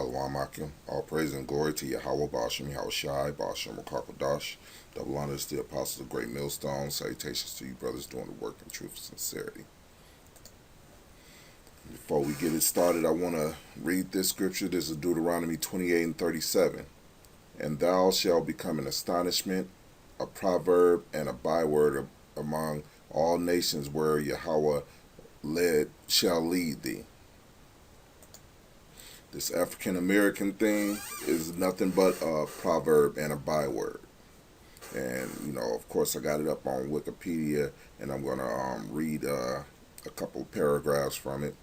Shalom Akim. All praise and glory to Yahweh Bashim, Yahweh Shai, Bashim Rakakadash. Double honors to the apostles of Great Millstone. Salutations to you brothers doing the work in truth and sincerity. Before we get it started, I want to read this scripture. This is Deuteronomy 28 and 37. And thou shalt become an astonishment, a proverb, and a byword among all nations where Yahweh shall lead thee. This African American thing is nothing but a proverb and a byword. And, of course, I got it up on Wikipedia, and I'm going to read a couple paragraphs from it.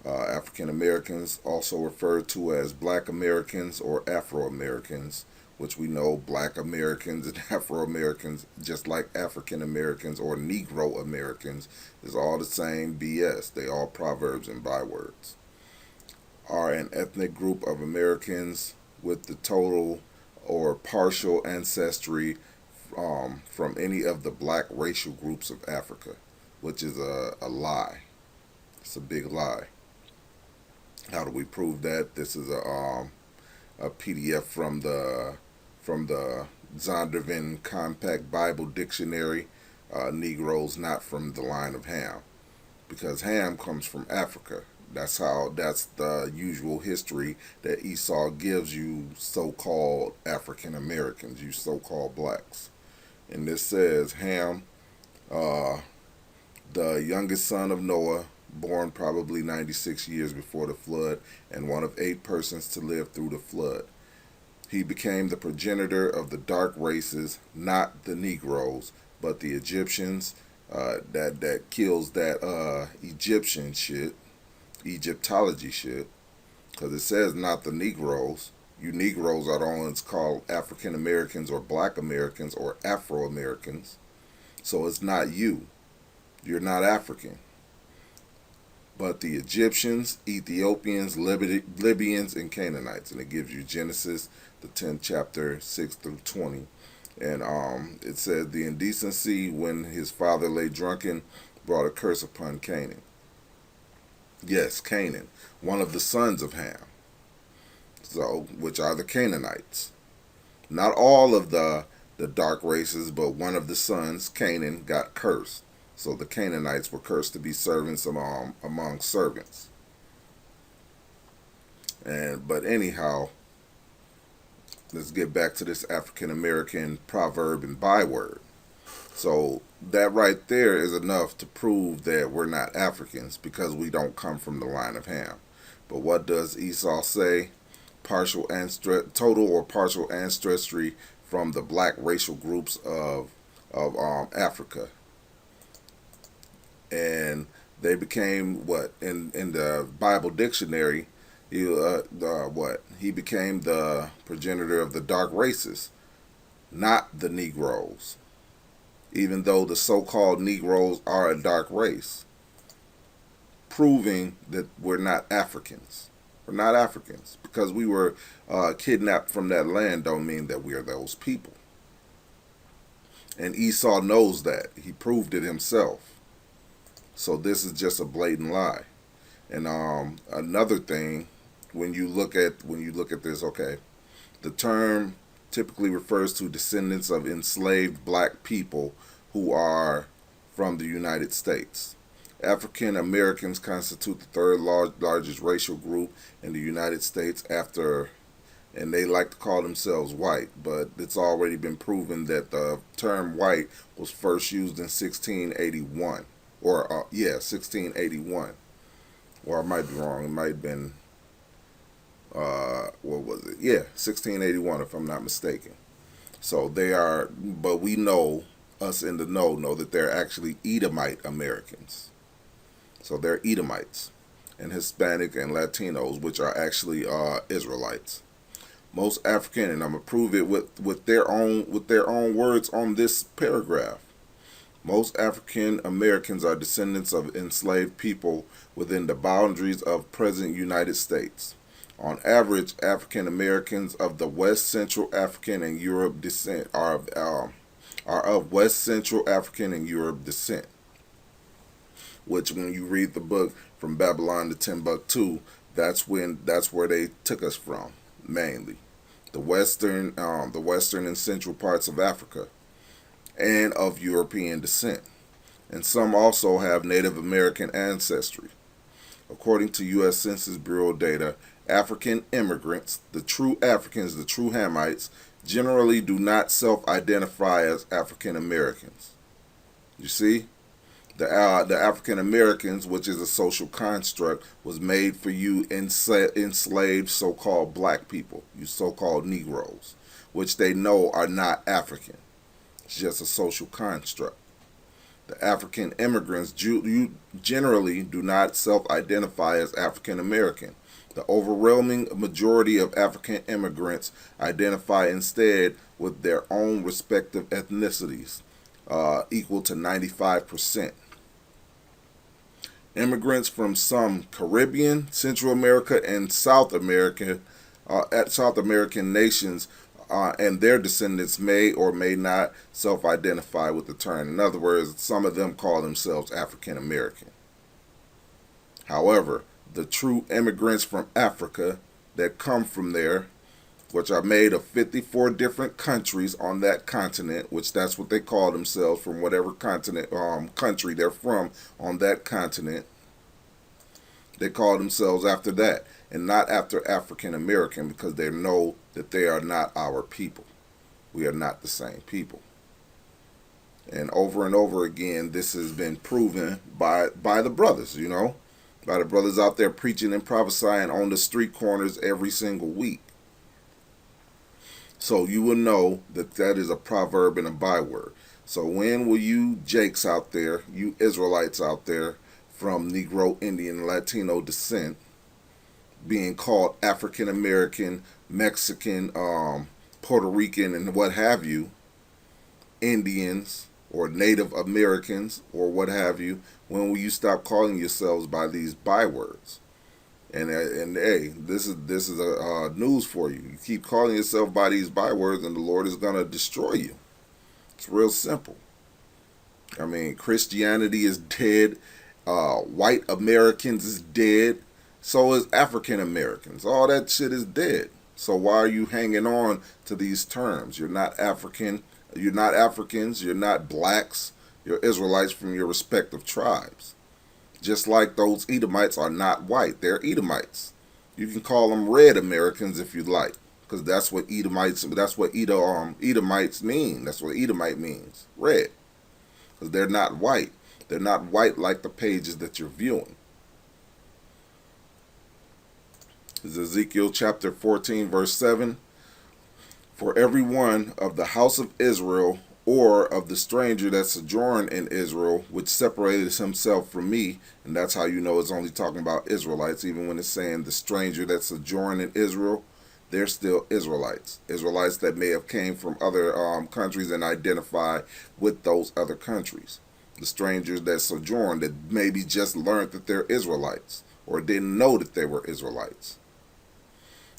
African Americans, also referred to as Black Americans or Afro Americans, which we know Black Americans and Afro Americans, just like African Americans or Negro Americans, is all the same BS. They all proverbs and bywords. Are an ethnic group of Americans with the total or partial ancestry from any of the black racial groups of Africa, which is a lie. It's a big lie. How do we prove that? This is a PDF from the Zondervan Compact Bible Dictionary. Negroes not from the line of Ham, because Ham comes from Africa. That's the usual history that Esau gives you so-called African Americans, you so-called blacks. And this says Ham, the youngest son of Noah, born probably 96 years before the flood, and one of 8 persons to live through the flood. He became the progenitor of the dark races, not the Negroes, but the Egyptians. That kills that Egyptian shit. Egyptology shit, because it says not the Negroes. You Negroes are the ones called African Americans or Black Americans or Afro Americans. So it's not you. You're not African. But the Egyptians, Ethiopians, Libyans, and Canaanites. And it gives you Genesis, the 10th chapter, 6 through 20. And it says the indecency when his father lay drunken brought a curse upon Canaan. Yes, Canaan, one of the sons of Ham, so which are the Canaanites. Not all of the dark races, but one of the sons, Canaan, got cursed. So the Canaanites were cursed to be servants among servants. But anyhow, let's get back to this African American proverb and byword. So that right there is enough to prove that we're not Africans, because we don't come from the line of Ham. But what does Esau say? Total or partial ancestry from the black racial groups of Africa. And they became what in the Bible dictionary? He became the progenitor of the dark races, not the Negroes. Even though the so-called Negroes are a dark race, proving that we're not Africans. We're not Africans. Because we were kidnapped from that land don't mean that we are those people. And Esau knows that. He proved it himself. So this is just a blatant lie. And another thing, when you look at this, okay, the term typically refers to descendants of enslaved black people who are from the United States. African Americans constitute the third largest racial group in the United States and they like to call themselves white, but it's already been proven that the term white was first used in 1681, 1681. Or I might be wrong, it might have been, what was it? Yeah, 1681 if I'm not mistaken. So but we know, us in the know that they're actually Edomite Americans. So they're Edomites, and Hispanic and Latinos, which are actually Israelites. Most African, and I'm gonna prove it with their own words on this paragraph. Most African Americans are descendants of enslaved people within the boundaries of present United States. On average, African Americans of the West Central African and Europe descent are of West Central African and Europe descent. Which, when you read the book From Babylon to Timbuktu That's where they took us from, mainly the western and central parts of Africa and of European descent, and some also have Native American ancestry. According to U.S. Census Bureau data, African immigrants, the true Africans, the true Hamites, generally do not self-identify as African Americans. You see, the African Americans, which is a social construct, was made for you enslaved so-called black people, you so-called Negroes, which they know are not African. It's just a social construct. The African immigrants generally do not self-identify as African American. The overwhelming majority of African immigrants identify instead with their own respective ethnicities, equal to 95%. Immigrants from some Caribbean, Central America, and South American nations and their descendants may or may not self-identify with the term. In other words, some of them call themselves African American. However, the true immigrants from Africa that come from there, which are made of 54 different countries on that continent, which that's what they call themselves, from whatever continent country they're from on that continent. They call themselves after that and not after African American, because they know that they are not our people. We are not the same people. And over again, this has been proven by the brothers, by the brothers out there preaching and prophesying on the street corners every single week. So you will know that that is a proverb and a byword. So when will you Jakes out there, you Israelites out there from Negro, Indian, Latino descent, being called African American, Mexican, Puerto Rican, and what have you, Indians or Native Americans or what have you, when will you stop calling yourselves by these bywords? And hey, this is a news for you. You keep calling yourself by these bywords, and the Lord is gonna destroy you. It's real simple. I mean, Christianity is dead. White Americans is dead. So is African Americans. All that shit is dead. So why are you hanging on to these terms? You're not African. You're not Africans. You're not blacks. You're Israelites from your respective tribes. Just like those Edomites are not white. They're Edomites. You can call them red Americans if you like, because that's what Edomites mean. That's what Edomite means. Red. Because they're not white. They're not white like the pages that you're viewing. This is Ezekiel chapter 14, verse 7. For every one of the house of Israel, or of the stranger that sojourned in Israel, which separated himself from me, and that's how you know it's only talking about Israelites, even when it's saying the stranger that sojourned in Israel, they're still Israelites. Israelites that may have came from other countries and identify with those other countries. The strangers that sojourned that maybe just learned that they're Israelites, or didn't know that they were Israelites,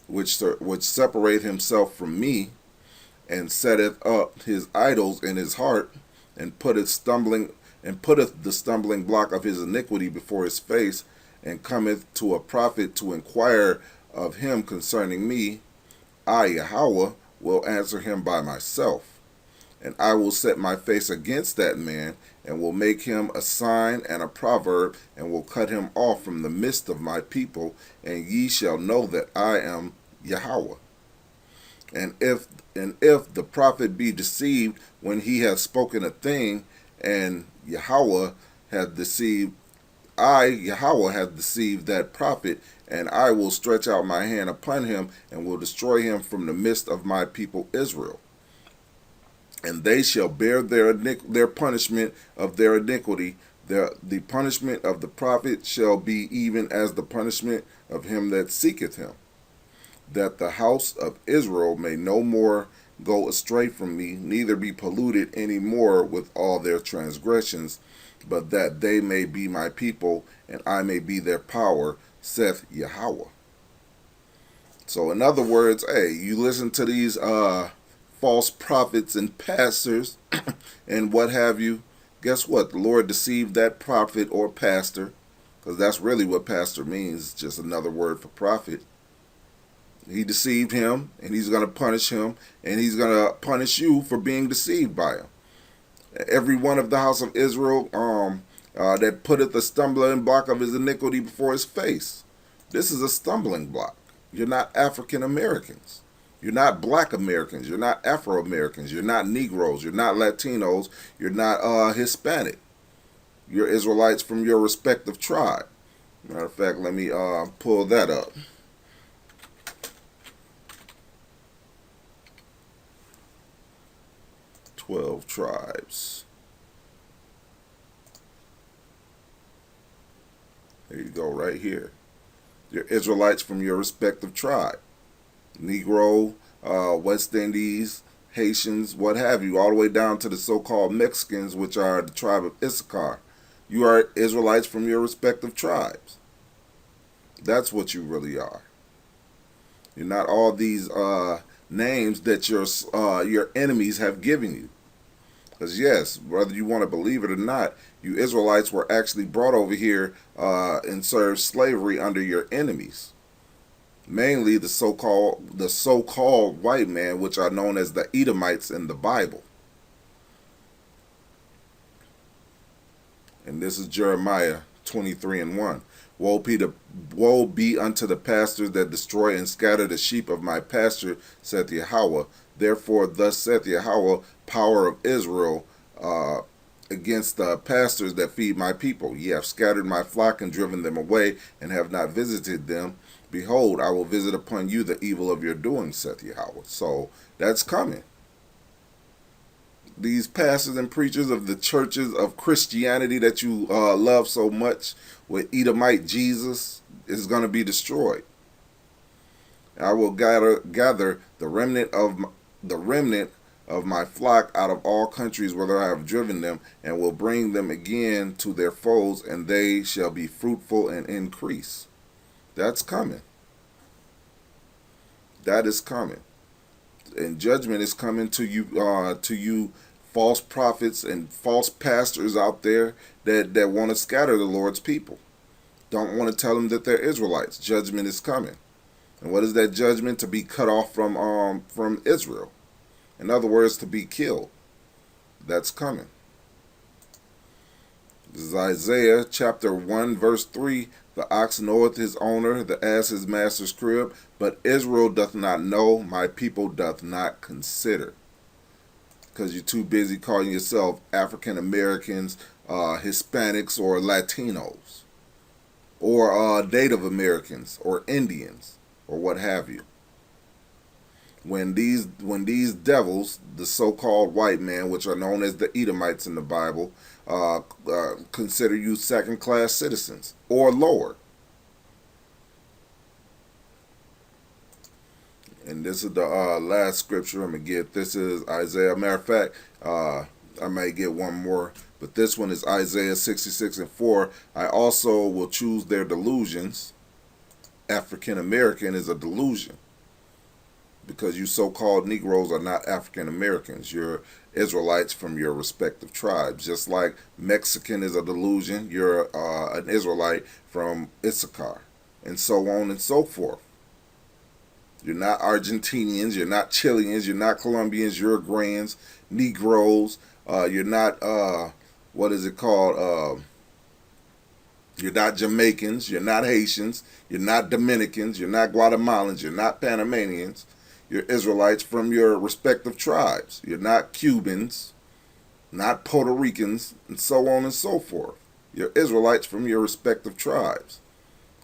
which separate himself from me, and setteth up his idols in his heart, and putteth the stumbling block of his iniquity before his face, and cometh to a prophet to inquire of him concerning me, I, Yahweh, will answer him by myself. And I will set my face against that man, and will make him a sign and a proverb, and will cut him off from the midst of my people, and ye shall know that I am Yahweh. And if the prophet be deceived when he hath spoken a thing, and Yahweh hath deceived, Yahweh hath deceived that prophet, and I will stretch out my hand upon him, and will destroy him from the midst of my people Israel. And they shall bear their punishment of their iniquity. The punishment of the prophet shall be even as the punishment of him that seeketh him, that the house of Israel may no more go astray from me, neither be polluted any more with all their transgressions, but that they may be my people, and I may be their power, saith Yahweh. So in other words, hey, you listen to these false prophets and pastors and what have you, guess what? The Lord deceived that prophet or pastor, because that's really what pastor means, just another word for prophet. He deceived him, and he's going to punish him, and he's going to punish you for being deceived by him. Every one of the house of Israel that putteth the stumbling block of his iniquity before his face. This is a stumbling block. You're not African Americans. You're not black Americans. You're not Afro Americans. You're not Negroes. You're not Latinos. You're not Hispanic. You're Israelites from your respective tribe. Matter of fact, let me pull that up. 12 tribes. There you go, right here. You're Israelites from your respective tribe. Negro, West Indies, Haitians, what have you, all the way down to the so-called Mexicans, which are the tribe of Issachar. You are Israelites from your respective tribes. That's what you really are. You're not all these names that your enemies have given you. Because yes, whether you want to believe it or not, you Israelites were actually brought over here and served slavery under your enemies. Mainly the so-called white man, which are known as the Edomites in the Bible. And this is Jeremiah 23:1. Woe be unto the pastors that destroy and scatter the sheep of my pasture, saith Yahweh. Therefore, thus saith Yahweh, power of Israel, against the pastors that feed my people. Ye have scattered my flock and driven them away, and have not visited them. Behold, I will visit upon you the evil of your doing, saith Yahweh. So that's coming. These pastors and preachers of the churches of Christianity that you love so much with Edomite Jesus is going to be destroyed. I will gather the remnant of my flock out of all countries whither I have driven them, and will bring them again to their folds, and they shall be fruitful and increase. That's coming. That is coming. And judgment is coming to you false prophets and false pastors out there that want to scatter the Lord's people. Don't want to tell them that they're Israelites. Judgment is coming. And what is that judgment? To be cut off from Israel. In other words, to be killed. That's coming. This is Isaiah chapter 1 verse 3. The ox knoweth his owner, the ass his master's crib, but Israel doth not know, my people doth not consider. Because you're too busy calling yourself African Americans, Hispanics, or Latinos, or Native Americans, or Indians, or what have you. When these devils, the so-called white man, which are known as the Edomites in the Bible, consider you second-class citizens or lower. And this is the last scripture I'm going to get. This is Isaiah. Matter of fact, I might get one more, but this one is Isaiah 66:4. I also will choose their delusions. African American is a delusion. Because you so-called Negroes are not African Americans. You're Israelites from your respective tribes. Just like Mexican is a delusion, you're an Israelite from Issachar. And so on and so forth. You're not Argentinians, you're not Chileans, you're not Colombians, Uruguayans, Negroes. You're not, what is it called? You're not Jamaicans, you're not Haitians, you're not Dominicans, you're not Guatemalans, you're not Panamanians. You're Israelites from your respective tribes. You're not Cubans, not Puerto Ricans, and so on and so forth. You're Israelites from your respective tribes.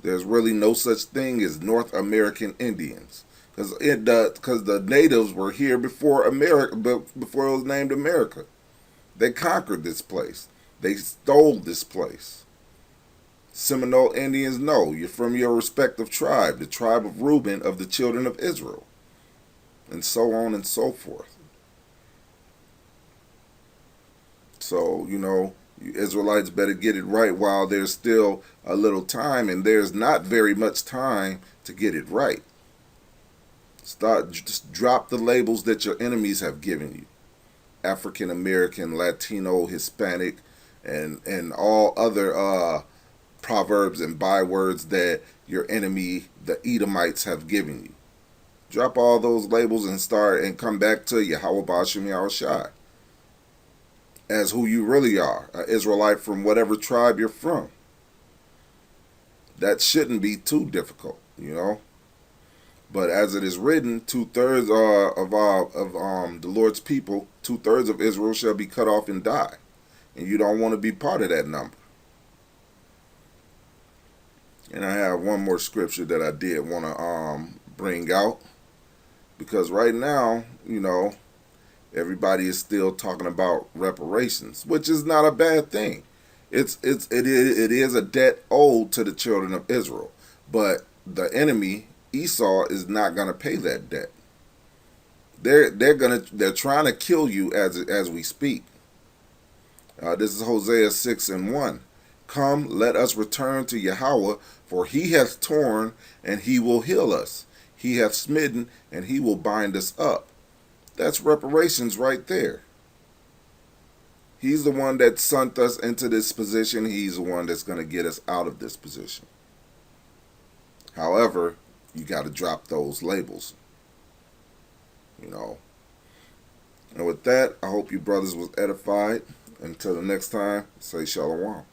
There's really no such thing as North American Indians. Because the natives were here before America, before it was named America. They conquered this place. They stole this place. Seminole Indians, no. You're from your respective tribe, the tribe of Reuben of the children of Israel. And so on and so forth. So, you Israelites better get it right while there's still a little time, and there's not very much time to get it right. Just drop the labels that your enemies have given you. African American, Latino, Hispanic, and all other proverbs and bywords that your enemy, the Edomites, have given you. Drop all those labels and start and come back to Yahweh Bashim Yahushai as who you really are, an Israelite from whatever tribe you're from. That shouldn't be too difficult, you know. But as it is written, 2/3 of the Lord's people, 2/3 of Israel shall be cut off and die, and you don't want to be part of that number. And I have one more scripture that I did want to bring out, because right now, you know, everybody is still talking about reparations, which is not a bad thing. It is a debt owed to the children of Israel, but the enemy Esau is not going to pay that debt. They're trying to kill you as we speak. This is Hosea 6:1. Come, let us return to Yahweh, for he hath torn, and he will heal us. He hath smitten, and he will bind us up. That's reparations right there. He's the one that sent us into this position. He's the one that's going to get us out of this position. However, you got to drop those labels, you know. And with that, I hope you brothers was edified. Until the next time, say shalom.